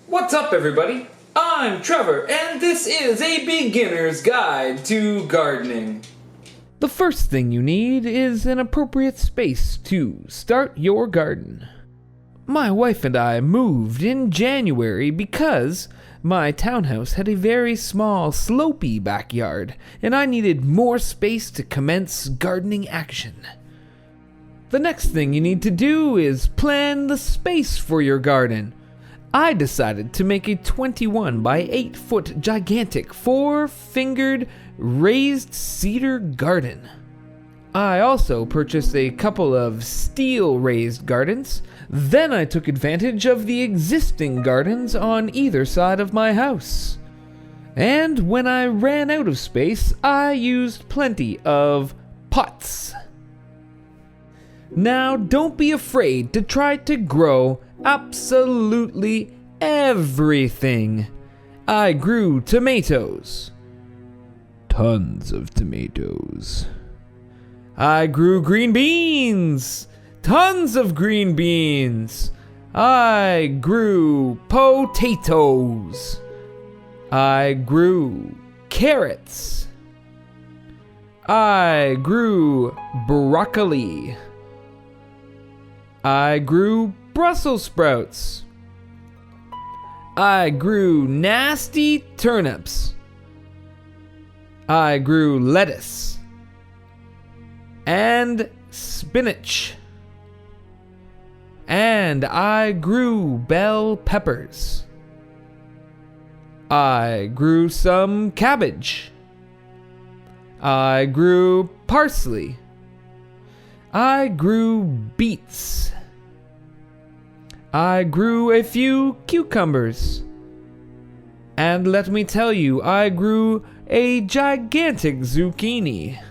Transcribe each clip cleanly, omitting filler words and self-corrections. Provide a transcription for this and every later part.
What's up, everybody? I'm Trevor, and this is a beginner's guide to gardening. The first thing you need is an appropriate space to start your garden. My wife and I moved in January because my townhouse had a very small, slopey backyard, and I needed more space to commence gardening action. The next thing you need to do is plan the space for your garden. I decided to make a 21 by 8 foot gigantic 4-fingered raised cedar garden. I also purchased a couple of steel raised gardens. Then I took advantage of the existing gardens on either side of my house. And when I ran out of space, I used plenty of pots. Now, don't be afraid to try to grow absolutely everything. I grew tomatoes. Tons of tomatoes. I grew green beans. Tons of green beans. I grew potatoes. I grew carrots. I grew broccoli. I grew Brussels sprouts. I grew nasty turnips. I grew lettuce. And spinach. And I grew bell peppers. I grew some cabbage. I grew parsley. I grew beets. I grew a few cucumbers. And let me tell you, I grew a gigantic zucchini.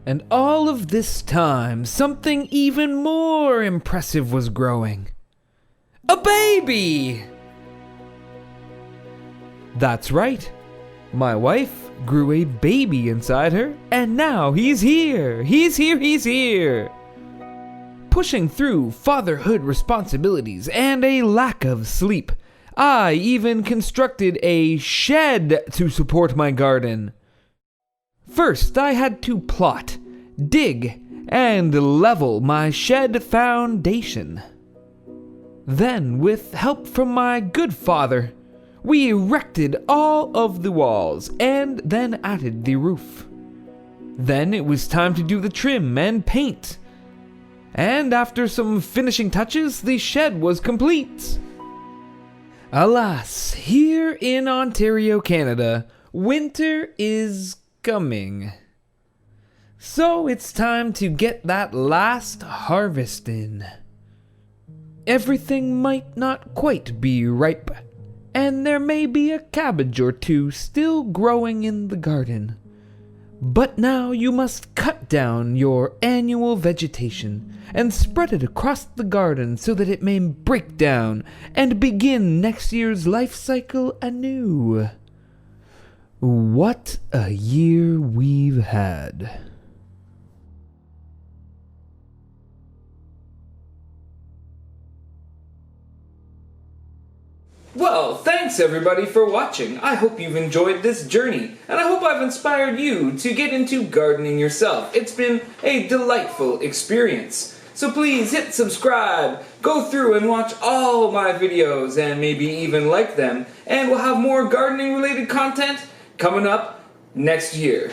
And all of this time, something even more impressive was growing. A baby! That's right. My wife grew a baby inside her, and now he's here. He's here. Pushing through fatherhood responsibilities and a lack of sleep, I even constructed a shed to support my garden. First, I had to plot, dig, and level my shed foundation. Then, with help from my good father, we erected all of the walls and then added the roof. Then it was time to do the trim and paint. And after some finishing touches, the shed was complete. Alas, here in Ontario, Canada, winter is coming. So it's time to get that last harvest in. Everything might not quite be ripe, and there may be a cabbage or two still growing in the garden. But now you must cut down your annual vegetation and spread it across the garden so that it may break down and begin next year's life cycle anew. What a year we've had. Well, thanks everybody for watching. I hope you've enjoyed this journey, and I hope I've inspired you to get into gardening yourself. It's been a delightful experience. So please hit subscribe, go through and watch all my videos, and maybe even like them, and we'll have more gardening related content coming up next year.